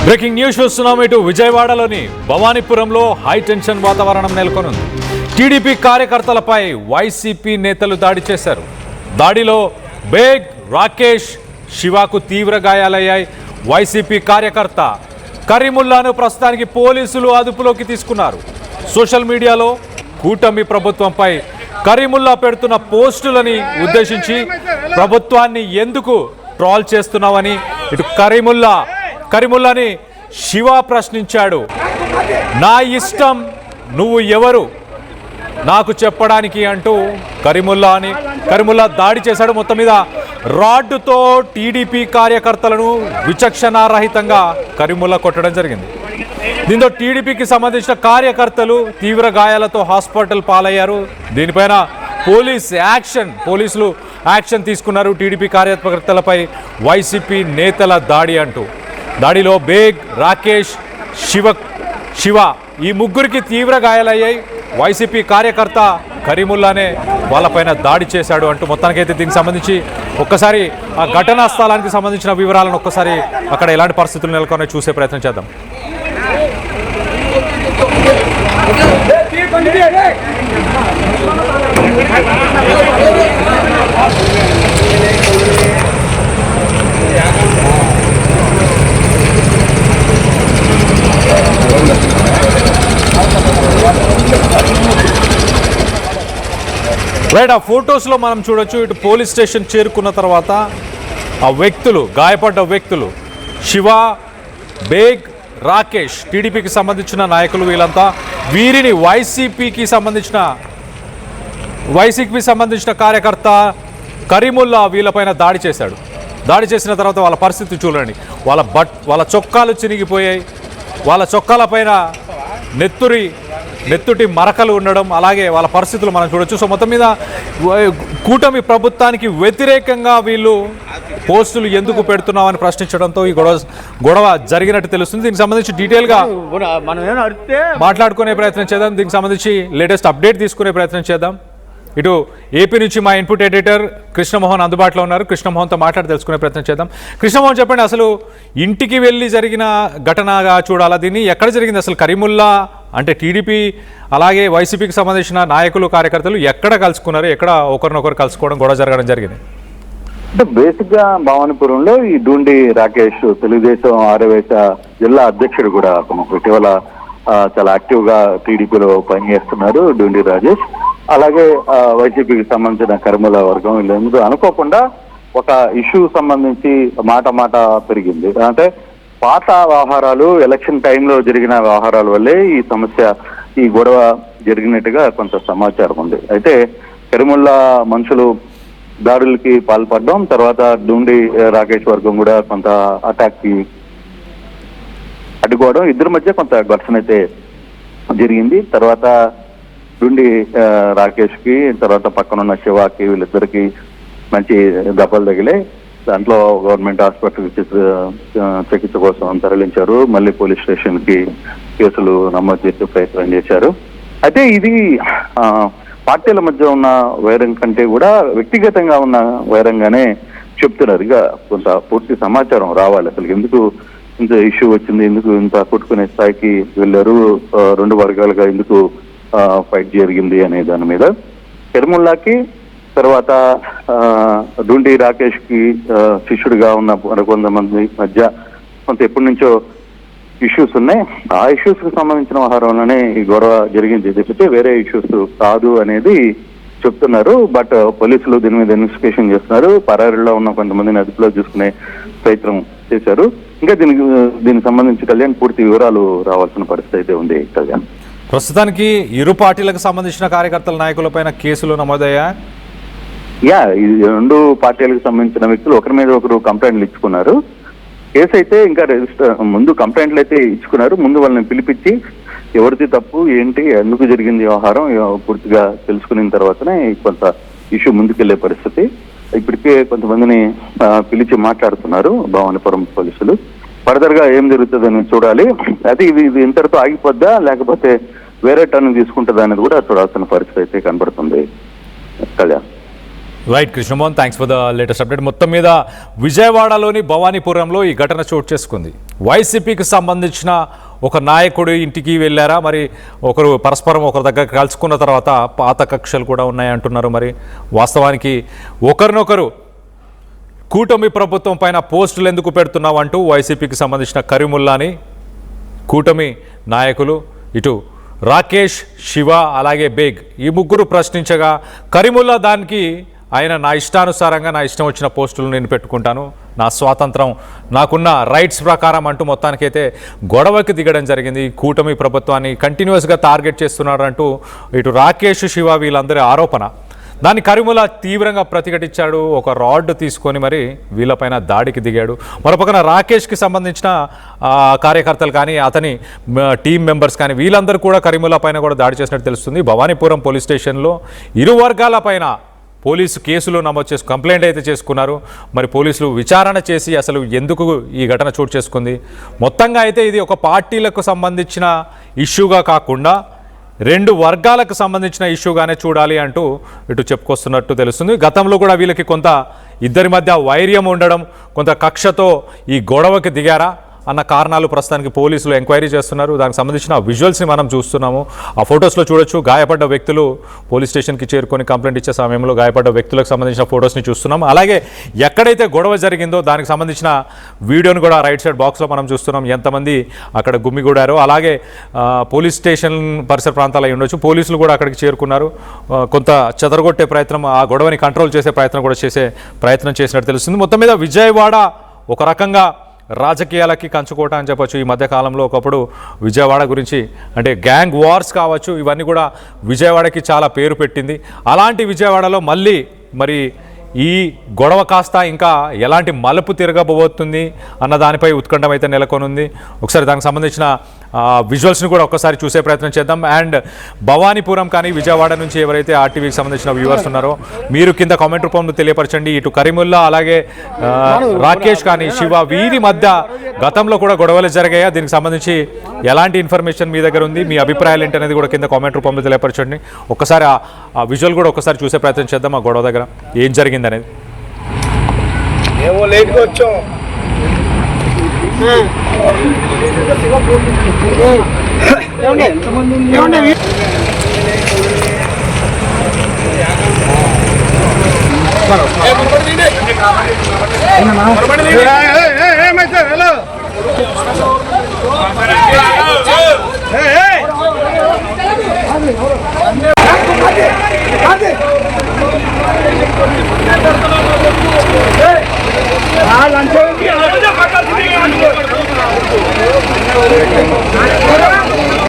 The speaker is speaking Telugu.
బ్రేకింగ్ న్యూస్ చూస్తున్నాం. ఇటు విజయవాడలోని భవానీపురంలో హై టెన్షన్ వాతావరణం నెలకొనుంది. టీడీపీ కార్యకర్తలపై వైసీపీ నేతలు దాడి చేశారు. దాడిలో బేగ్, రాకేష్, శివాకు తీవ్ర గాయాలయ్యాయి. వైసీపీ కార్యకర్త కరీముల్లాను ప్రస్తుతానికి పోలీసులు అదుపులోకి తీసుకున్నారు. సోషల్ మీడియాలో కూటమి ప్రభుత్వంపై కరీముల్లా పెడుతున్న పోస్టులని ఉద్దేశించి ప్రభుత్వాన్ని ఎందుకు ట్రోల్ చేస్తున్నావని ఇటు కరీముల్లాని శివ ప్రశ్నించాడు. నా ఇష్టం, నువ్వు ఎవరు నాకు చెప్పడానికి అంటూ కరీముల్లా దాడి చేశాడు. మొత్తం మీద రాడ్డుతో టీడీపీ కార్యకర్తలను విచక్షణారహితంగా కరీముల్లా కొట్టడం జరిగింది. దీంతో టీడీపీకి సంబంధించిన కార్యకర్తలు తీవ్ర గాయాలతో హాస్పిటల్ పాలయ్యారు. దీనిపైన పోలీసులు యాక్షన్ తీసుకున్నారు. టీడీపీ కార్యకర్తలపై వైసీపీ నేతల దాడి అంటూ. దాడిలో బేగ్, రాకేష్, శివ ఈ ముగ్గురికి తీవ్ర గాయాలయ్యాయి. వైసీపీ కార్యకర్త కరీముల్లానే వాళ్ళపైన దాడి చేశాడు అంటూ మొత్తానికైతే దీనికి సంబంధించి ఒక్కసారి ఆ ఘటనా స్థలానికి సంబంధించిన వివరాలను ఒక్కసారి అక్కడ ఎలాంటి పరిస్థితులు నెలకొన్నాయో చూసే ప్రయత్నం చేద్దాం. రైట్, ఆ ఫొటోస్లో మనం చూడొచ్చు. ఇటు పోలీస్ స్టేషన్ చేరుకున్న తర్వాత ఆ వ్యక్తులు, గాయపడ్డ వ్యక్తులు శివ, బేగ్, రాకేష్, టీడీపీకి సంబంధించిన నాయకులు వీళ్ళంతా. వీరిని వైసీపీకి సంబంధించిన కార్యకర్త కరీముల్లా వీళ్ళపైన దాడి చేశాడు. దాడి చేసిన తర్వాత వాళ్ళ పరిస్థితి చూడండి. వాళ్ళ చొక్కాలు చినిగిపోయాయి. వాళ్ళ చొక్కాలపైన నెత్తుటి మరకలు ఉండడం, అలాగే వాళ్ళ పరిస్థితులు మనం చూడొచ్చు. సో మొత్తం మీద కూటమి ప్రభుత్వానికి వ్యతిరేకంగా వీళ్ళు పోస్టులు ఎందుకు పెడుతున్నామని ప్రశ్నించడంతో ఈ గొడవ జరిగినట్టు తెలుస్తుంది. దీనికి సంబంధించి డీటెయిల్గా మాట్లాడుకునే ప్రయత్నం చేద్దాం. దీనికి సంబంధించి లేటెస్ట్ అప్డేట్ తీసుకునే ప్రయత్నం చేద్దాం. ఇటు ఏపీ నుంచి మా ఇన్పుట్ ఎడిటర్ కృష్ణమోహన్ అందుబాటులో ఉన్నారు. కృష్ణమోహన్తో మాట్లాడి తెలుసుకునే ప్రయత్నం చేద్దాం. కృష్ణమోహన్, చెప్పండి, అసలు ఇంటికి వెళ్ళి జరిగిన ఘటనగా చూడాలా దీన్ని? ఎక్కడ జరిగింది అసలు? కరీముల్లా అంటే టీడీపీ అలాగే వైసీపీకి సంబంధించిన నాయకులు, కార్యకర్తలు ఎక్కడ కలుసుకున్నారు? ఎక్కడ ఒకరినొకరు కలుసుకోవడం, గొడవ జరగడం జరిగింది? అంటే బేసిక్ గా భవానీపురంలో ఈ డూండి రాకేష్, తెలుగుదేశం ఆరవేశ జిల్లా అధ్యక్షుడు కూడా ఇటీవల చాలా యాక్టివ్ గా టీడీపీలో పనిచేస్తున్నారు డూండి రాజేష్. అలాగే వైసీపీకి సంబంధించిన కరీముల్లా వర్గం వీళ్ళందరూ అనుకోకుండా ఒక ఇష్యూ సంబంధించి మాట పెరిగింది. అంటే పాత వ్యవహారాలు, ఎలక్షన్ టైంలో జరిగిన వ్యవహారాల వల్లే ఈ సమస్య, ఈ గొడవ జరిగినట్టుగా కొంత సమాచారం ఉంది. అయితే కరీముల్లా మనుషులు దాడులకి పాల్పడడం, తర్వాత డూండి రాకేష్ వర్గం కూడా కొంత అటాక్ కి అడ్డుకోవడం, ఇద్దరి మధ్య కొంత ఘర్షణ అయితే జరిగింది. తర్వాత డూండి రాకేష్ కి, తర్వాత పక్కనున్న శివాకి, వీళ్ళిద్దరికి మంచి దెబ్బలు తగిలే. దాంట్లో గవర్నమెంట్ హాస్పిటల్ చికిత్స కోసం తరలించారు. మళ్ళీ పోలీస్ స్టేషన్ కి కేసులు నమోదు చేసే ప్రయత్నం చేశారు. అయితే ఇది పార్టీల మధ్య ఉన్న వైరం కంటే కూడా వ్యక్తిగతంగా ఉన్న వైరంగానే చెప్తున్నారు. ఇక కొంత పూర్తి సమాచారం రావాలి. అసలు ఎందుకు ఇంత ఇష్యూ వచ్చింది, ఎందుకు ఇంత కొట్టుకునే స్థాయికి వెళ్ళారు, రెండు వర్గాలుగా ఎందుకు ఫైట్ జరిగింది అనే దాని మీద కరీముల్లాకి, తర్వాత డూండి రాకేష్ కి శిష్యుడిగా ఉన్న మరికొంతమంది మధ్య కొంత ఎప్పటి నుంచో ఇష్యూస్ ఉన్నాయి. ఆ ఇష్యూస్ కి సంబంధించిన వ్యవహారంలోనే ఈ గొడవ జరిగింది తప్పితే వేరే ఇష్యూస్ కాదు అనేది చెప్తున్నారు. బట్ పోలీసులు దీని మీద ఇన్వెస్టిగేషన్ చేస్తున్నారు. పరారీలో ఉన్న కొంతమందిని అదుపులో చూసుకునే ప్రయత్నం చేశారు. ఇంకా దీనికి సంబంధించి కళ్యాణ్ పూర్తి వివరాలు రావాల్సిన పరిస్థితి అయితే ఉంది. కళ్యాణ్, ప్రస్తుతానికి ఇరు పార్టీలకు సంబంధించిన కార్యకర్తల నాయకులపైన కేసులు నమోదయ్యా? ఈ రెండు పార్టీలకు సంబంధించిన వ్యక్తులు ఒకరి మీద ఒకరు కంప్లైంట్లు ఇచ్చుకున్నారు. కేసు అయితే ఇంకా ముందు కంప్లైంట్లు అయితే ఇచ్చుకున్నారు. ముందు వాళ్ళని పిలిపించి ఎవరిది తప్పు ఏంటి, ఎందుకు జరిగింది వ్యవహారం పూర్తిగా తెలుసుకున్న తర్వాతనే కొంత ఇష్యూ ముందుకెళ్లే పరిస్థితి. ఇప్పటికే కొంతమందిని పిలిచి మాట్లాడుతున్నారు భవానీపురం పోలీసులు. ఫర్దర్ గా ఏం జరుగుతుందని చూడాలి. అయితే ఇది ఇంతటితో ఆగిపోద్దా, లేకపోతే వేరే టర్న్ తీసుకుంటుందా అనేది కూడా చూడాల్సిన పరిస్థితి అయితే కనబడుతుంది. Kalyan, right Krishnamohan, thanks for the latest update. మొత్తం మీద విజయవాడలోని భవానీపురంలో ఈ ఘటన చోటు చేసుకుంది. వైసీపీకి సంబంధించిన ఒక నాయకుడు ఇంటికి వెళ్ళారా, మరి ఒకరు పరస్పరం ఒకరి దగ్గర కలుసుకున్న తర్వాత పాత కక్షలు కూడా ఉన్నాయంటున్నారు. మరి వాస్తవానికి ఒకరినొకరు కూటమి ప్రభుత్వం పైన పోస్టులు ఎందుకు పెడుతున్నావు అంటూ వైసీపీకి సంబంధించిన కరీముల్లాని కూటమి నాయకులు ఇటు రాకేష్, శివ అలాగే బేగ్ ఈ ముగ్గురు ప్రశ్నించగా కరీముల్లా దానికి ఆయన నా ఇష్టానుసారంగా నా ఇష్టం వచ్చిన పోస్టులు నేను పెట్టుకుంటాను, నా స్వాతంత్రం, నాకున్న రైట్స్ ప్రకారం అంటూ మొత్తానికైతే గొడవకి దిగడం జరిగింది. కూటమి ప్రభుత్వాన్ని కంటిన్యూస్గా టార్గెట్ చేస్తున్నాడు అంటూ ఇటు రాకేష్, శివ వీళ్ళందరి ఆరోపణ. దాన్ని కరీముల్లా తీవ్రంగా ప్రతిఘటించాడు. ఒక రాడ్ తీసుకొని మరి వీళ్ళపైన దాడికి దిగాడు. మరోపక్కన రాకేష్కి సంబంధించిన కార్యకర్తలు కానీ అతని టీం మెంబర్స్ కానీ వీళ్ళందరూ కూడా కరీముల్లా పైన కూడా దాడి చేసినట్టు తెలుస్తుంది. భవానీపురం పోలీస్ స్టేషన్లో ఇరు వర్గాల పైన పోలీసు కేసులు నమోదు చేసి కంప్లైంట్ అయితే చేసుకున్నారు. మరి పోలీసులు విచారణ చేసి అసలు ఎందుకు ఈ ఘటన చోటు చేసుకుంది, మొత్తంగా అయితే ఇది ఒక పార్టీలకు సంబంధించిన ఇష్యూగా కాకుండా రెండు వర్గాలకు సంబంధించిన ఇష్యూగానే చూడాలి అంటూ ఇటు చెప్పుకొస్తున్నట్టు తెలుస్తుంది. గతంలో కూడా వీళ్ళకి కొంత ఇద్దరి మధ్య వైర్యం ఉండడం, కొంత కక్షతో ఈ గొడవకి దిగారా అన్న కారణాలు ప్రస్తుతానికి పోలీసులు ఎంక్వైరీ చేస్తున్నారు. దానికి సంబంధించిన విజువల్స్ని మనం చూస్తున్నాము. ఆ ఫొటోస్లో చూడొచ్చు గాయపడ్డ వ్యక్తులు పోలీస్ స్టేషన్కి చేరుకొని కంప్లైంట్ ఇచ్చే సమయంలో గాయపడ్డ వ్యక్తులకు సంబంధించిన ఫొటోస్ని చూస్తున్నాం. అలాగే ఎక్కడైతే గొడవ జరిగిందో దానికి సంబంధించిన వీడియోని కూడా రైట్ సైడ్ బాక్స్లో మనం చూస్తున్నాం. ఎంతమంది అక్కడ గుమ్మిగూడారో, అలాగే పోలీస్ స్టేషన్ పరిసర ప్రాంతాలు అయి ఉండొచ్చు. పోలీసులు కూడా అక్కడికి చేరుకున్నారు. కొంత చెదరగొట్టే ప్రయత్నం, ఆ గొడవని కంట్రోల్ చేసే ప్రయత్నం కూడా చేసినట్టు తెలుస్తుంది. మొత్తం మీద విజయవాడ ఒక రకంగా రాజకీయాలకి కంచుకోట అని చెప్పొచ్చు. ఈ మధ్య కాలంలో ఒకప్పుడు విజయవాడ గురించి అంటే గ్యాంగ్ వార్స్ కావచ్చు, ఇవన్నీ కూడా విజయవాడకి చాలా పేరు పెట్టింది. అలాంటి విజయవాడలో మళ్ళీ మరి ఈ గొడవ కాస్త ఇంకా ఎలాంటి మలుపు తిరగబోతుంది అన్న దానిపై ఉత్కంఠం అయితే నెలకొనుంది. ఒకసారి దానికి సంబంధించిన విజువల్స్ని కూడా ఒక్కసారి చూసే ప్రయత్నం చేద్దాం. అండ్ భవానీపురం కానీ విజయవాడ నుంచి ఎవరైతే ఆర్టీవీకి సంబంధించిన వ్యూవర్స్ ఉన్నారో మీరు కింద కామెంట్ రూపంలో తెలియపరచండి. ఇటు కరీముల్లా అలాగే రాకేష్ కానీ శివ వీరి మధ్య గతంలో కూడా గొడవలు జరిగాయా, దీనికి సంబంధించి ఎలాంటి ఇన్ఫర్మేషన్ మీ దగ్గర ఉంది, మీ అభిప్రాయాలు ఏంటి అనేది కూడా కింద కామెంట్ రూపంలో తెలియపరచండి. ఒక్కసారి ఆ విజువల్ కూడా ఒకసారి చూసే ప్రయత్నం చేద్దాం. ఆ గొడవ దగ్గర ఏం జరిగింది అనేది. ఏమో లేట్గా వచ్చాం.